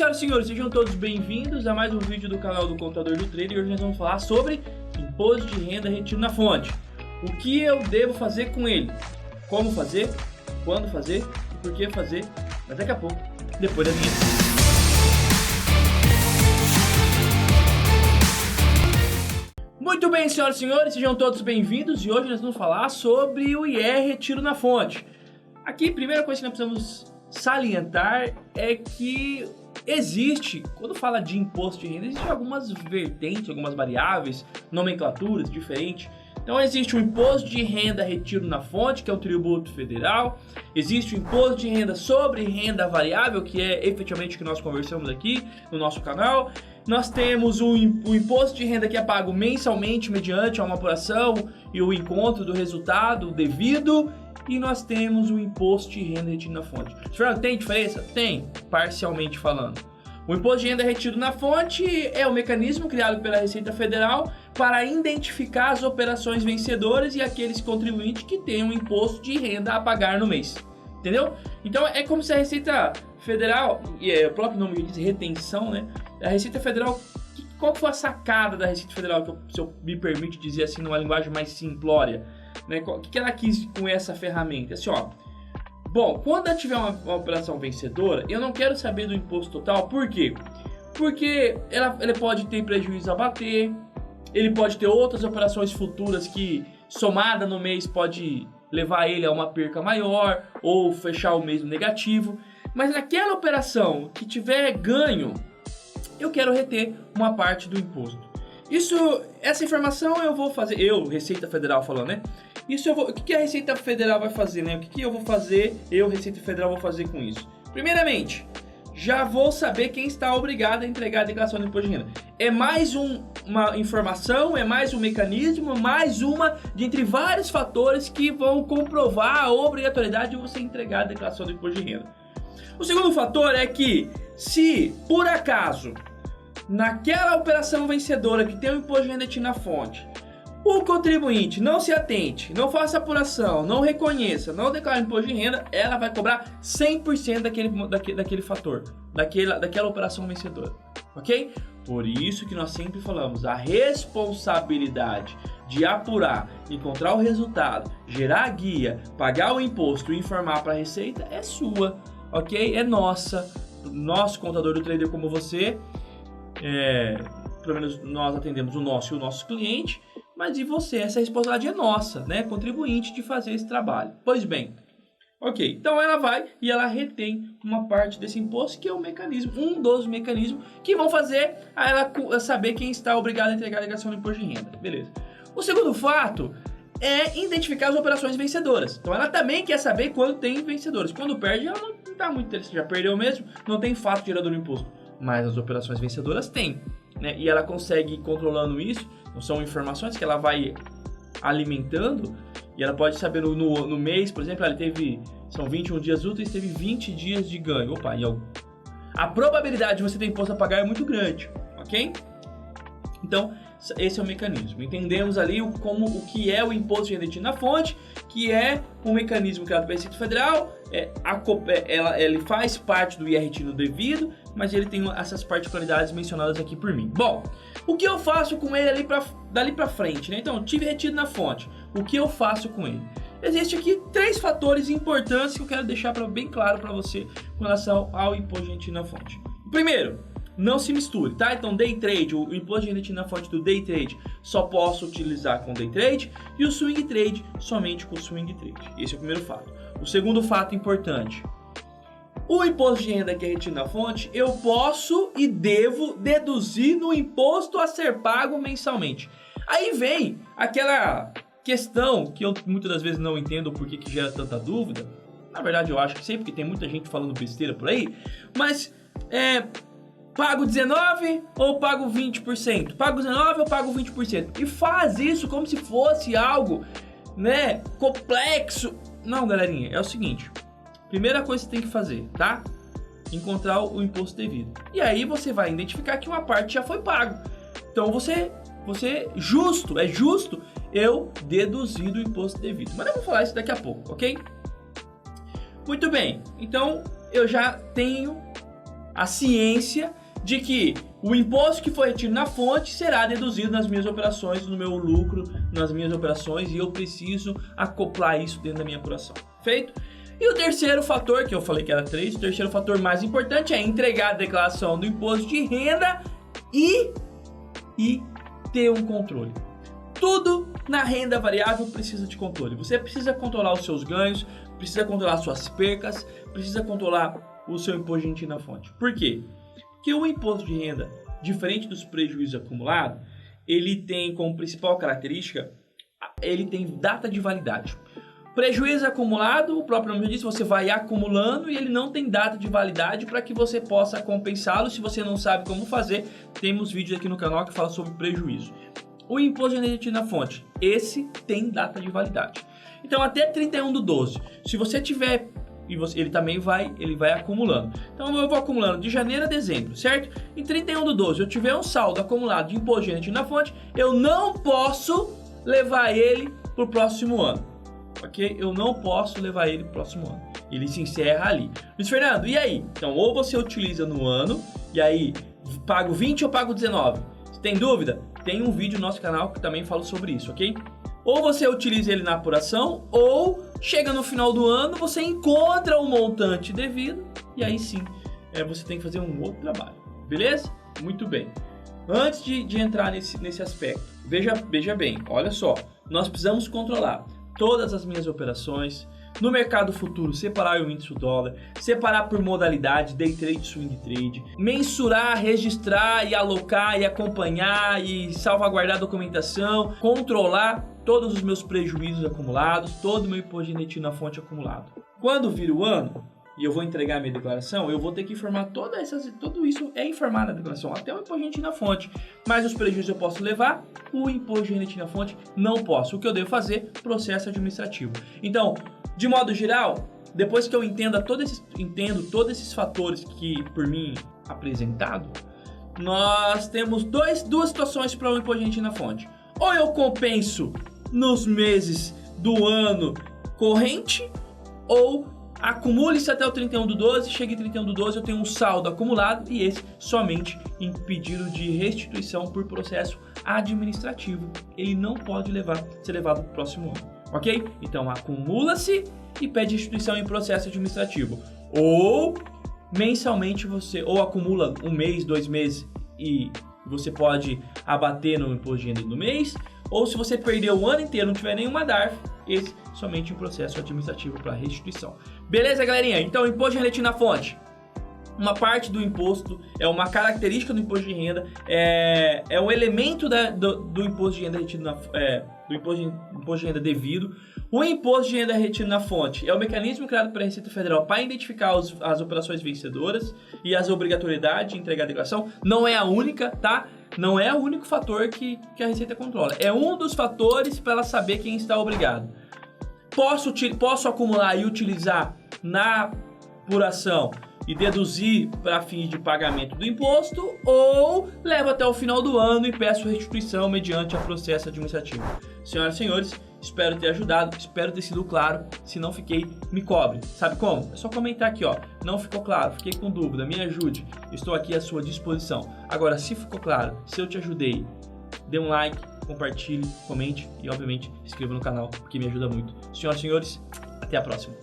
senhoras e senhores, sejam todos bem-vindos a mais um vídeo do canal do Contador do Trader. E hoje nós vamos falar sobre imposto de renda retido na fonte. O que eu devo fazer com ele, como fazer, quando fazer e por que fazer, mas daqui a pouco, depois da vinheta. Muito bem, senhoras e senhores, sejam todos bem-vindos e hoje nós vamos falar sobre o IR retiro na fonte. Aqui, a primeira coisa que nós precisamos salientar é que existe, quando fala de imposto de renda, existem algumas vertentes, algumas variáveis, nomenclaturas diferentes. Então existe o imposto de renda retiro na fonte, que é o tributo federal. Existe o imposto de renda sobre renda variável, que é efetivamente o que nós conversamos aqui no nosso canal. Nós temos o imposto de renda que é pago mensalmente mediante uma apuração e o encontro do resultado devido. E nós temos o imposto de renda retido na fonte. Fernando, tem diferença? Tem, parcialmente falando. O imposto de renda retido na fonte é o mecanismo criado pela Receita Federal para identificar as operações vencedoras e aqueles contribuintes que têm um imposto de renda a pagar no mês. Entendeu? Então é como se a Receita Federal, e o próprio nome diz retenção, né? A Receita Federal, qual foi a sacada da Receita Federal, que se eu me permite dizer assim numa linguagem mais simplória? Né? O que ela quis com essa ferramenta? Assim, ó. Bom, quando eu tiver uma operação vencedora, eu não quero saber do imposto total. Por quê? Porque ele pode ter prejuízo a bater, ele pode ter outras operações futuras que, somada no mês, pode levar ele a uma perca maior ou fechar o mês negativo. Mas naquela operação que tiver ganho, eu quero reter uma parte do imposto. Essa informação eu vou fazer, Receita Federal falando, né? O que a Receita Federal vai fazer, né? O que eu vou fazer, Receita Federal, vou fazer com isso? Primeiramente, já vou saber quem está obrigado a entregar a declaração de imposto de renda. É mais uma informação, é mais um mecanismo, mais uma de entre vários fatores que vão comprovar a obrigatoriedade de você entregar a declaração de imposto de renda. O segundo fator é que, se por acaso naquela operação vencedora que tem o imposto de renda retido na fonte, o contribuinte não se atente, não faça apuração, não reconheça, não declare imposto de renda, ela vai cobrar 100% daquele fator, daquela operação vencedora, ok? Por isso que nós sempre falamos, a responsabilidade de apurar, encontrar o resultado, gerar a guia, pagar o imposto e informar para a Receita é sua, ok? É nossa, nosso contador do trader como você. Pelo menos nós atendemos o nosso e o nosso cliente, mas e você? Essa responsabilidade é nossa, né? Contribuinte de fazer esse trabalho. Pois bem, ok, então ela vai e ela retém uma parte desse imposto, que é um mecanismo, um dos mecanismos que vão fazer a ela saber quem está obrigado a entregar a declaração do imposto de renda, beleza. O segundo fato é identificar as operações vencedoras. Então ela também quer saber quando tem vencedores. Quando perde, ela não está muito interessada, já perdeu mesmo, não tem fato gerador do imposto. Mas as operações vencedoras tem, né? E ela consegue ir controlando isso. Então são informações que ela vai alimentando e ela pode saber no mês, por exemplo, são 21 dias úteis, teve 20 dias de ganho. Opa, a probabilidade de você ter imposto a pagar é muito grande, ok? Então, esse é o mecanismo. Entendemos ali o que é o imposto de renda retido na fonte, que é um mecanismo criado pela Receita Federal. Ele faz parte do IR retido devido, mas ele tem essas particularidades mencionadas aqui por mim. Bom, o que eu faço com ele dali pra frente, né? Então, tive retido na fonte. O que eu faço com ele? Existem aqui 3 fatores importantes que eu quero deixar bem claro para você com relação ao imposto de renda retido na fonte. O primeiro, não se misture, tá? Então, day trade, o imposto de renda retido na fonte do day trade só posso utilizar com day trade e o swing trade somente com swing trade. Esse é o primeiro fato. O segundo fato importante, o imposto de renda que é retido na fonte, eu posso e devo deduzir no imposto a ser pago mensalmente. Aí vem aquela questão que eu muitas das vezes não entendo por que gera tanta dúvida. Na verdade, eu acho que sempre, porque tem muita gente falando besteira por aí, mas pago 19 ou pago 20%? Pago 19 ou pago 20%? E faz isso como se fosse algo, né, complexo. Não, galerinha, é o seguinte. Primeira coisa que você tem que fazer, tá? Encontrar o imposto devido. E aí você vai identificar que uma parte já foi pago. Então é justo eu deduzir do imposto devido. Mas eu vou falar isso daqui a pouco, ok? Muito bem, então eu já tenho a ciência de que o imposto que foi retido na fonte será deduzido nas minhas operações, no meu lucro, nas minhas operações, e eu preciso acoplar isso dentro da minha apuração. Feito? E o terceiro fator, que eu falei que era 3, o terceiro fator mais importante é entregar a declaração do imposto de renda e ter um controle. Tudo na renda variável precisa de controle. Você precisa controlar os seus ganhos, precisa controlar suas percas, precisa controlar o seu imposto de renda na fonte. Por quê? Porque o imposto de renda, diferente dos prejuízos acumulados, ele tem como principal característica, ele tem data de validade. Prejuízo acumulado, o próprio nome diz, você vai acumulando e ele não tem data de validade para que você possa compensá-lo. Se você não sabe como fazer, temos vídeos aqui no canal que fala sobre prejuízo. O imposto de renda na fonte, esse tem data de validade. Então até 31/12, se você tiver, ele também vai acumulando. Então eu vou acumulando de janeiro a dezembro, certo? Em 31/12 eu tiver um saldo acumulado de imposto de renda na fonte, eu não posso levar ele para o próximo ano. Ok? Eu não posso levar ele pro próximo ano. Ele se encerra ali. Luiz Fernando, e aí? Então, ou você utiliza no ano, e aí pago 20 ou pago 19? Se tem dúvida? Tem um vídeo no nosso canal que também fala sobre isso, ok? Ou você utiliza ele na apuração, ou chega no final do ano, você encontra o montante devido, e aí sim, você tem que fazer um outro trabalho. Beleza? Muito bem. Antes de entrar nesse aspecto, veja bem, olha só, nós precisamos controlar todas as minhas operações, no mercado futuro separar o índice do dólar, separar por modalidade, day trade, swing trade, mensurar, registrar e alocar e acompanhar e salvaguardar a documentação, controlar todos os meus prejuízos acumulados, todo o meu imposto de renda na fonte acumulado. Quando vira o ano e eu vou entregar a minha declaração, eu vou ter que informar tudo isso é informado na declaração, até o imposto de renda na fonte. Mas os prejuízos eu posso levar, o imposto de renda na fonte não posso. O que eu devo fazer? Processo administrativo. Então, de modo geral, depois que eu entendo todos esses fatores que por mim apresentado, nós temos duas situações para o imposto de renda na fonte. Ou eu compenso nos meses do ano corrente, ou acumule-se até o 31/12, chega em 31/12, eu tenho um saldo acumulado e esse somente em pedido de restituição por processo administrativo. Ele não pode ser levado para o próximo ano, ok? Então acumula-se e pede restituição em processo administrativo. Ou mensalmente ou acumula um mês, 2 meses e você pode abater no imposto de renda do mês, ou se você perdeu o ano inteiro, não tiver nenhuma DARF, esse somente um processo administrativo para restituição. Beleza, galerinha? Então, imposto de renda na fonte, uma parte do imposto, é uma característica do imposto de renda, é um elemento do imposto de renda retido do imposto de renda devido. O imposto de renda retido na fonte é o mecanismo criado pela Receita Federal para identificar as operações vencedoras e as obrigatoriedades de entregar a declaração. Não é a única, tá? Não é o único fator que a Receita controla. É um dos fatores para ela saber quem está obrigado. Posso acumular e utilizar na apuração e deduzir para fins de pagamento do imposto, ou levo até o final do ano e peço restituição mediante a processo administrativo. Senhoras e senhores, espero ter ajudado, espero ter sido claro. Se não fiquei, me cobre. Sabe como? É só comentar aqui, ó. Não ficou claro, fiquei com dúvida, me ajude. Estou aqui à sua disposição. Agora, se ficou claro, se eu te ajudei, dê um like, compartilhe, comente e, obviamente, se inscreva no canal, porque me ajuda muito. Senhoras e senhores, até a próxima.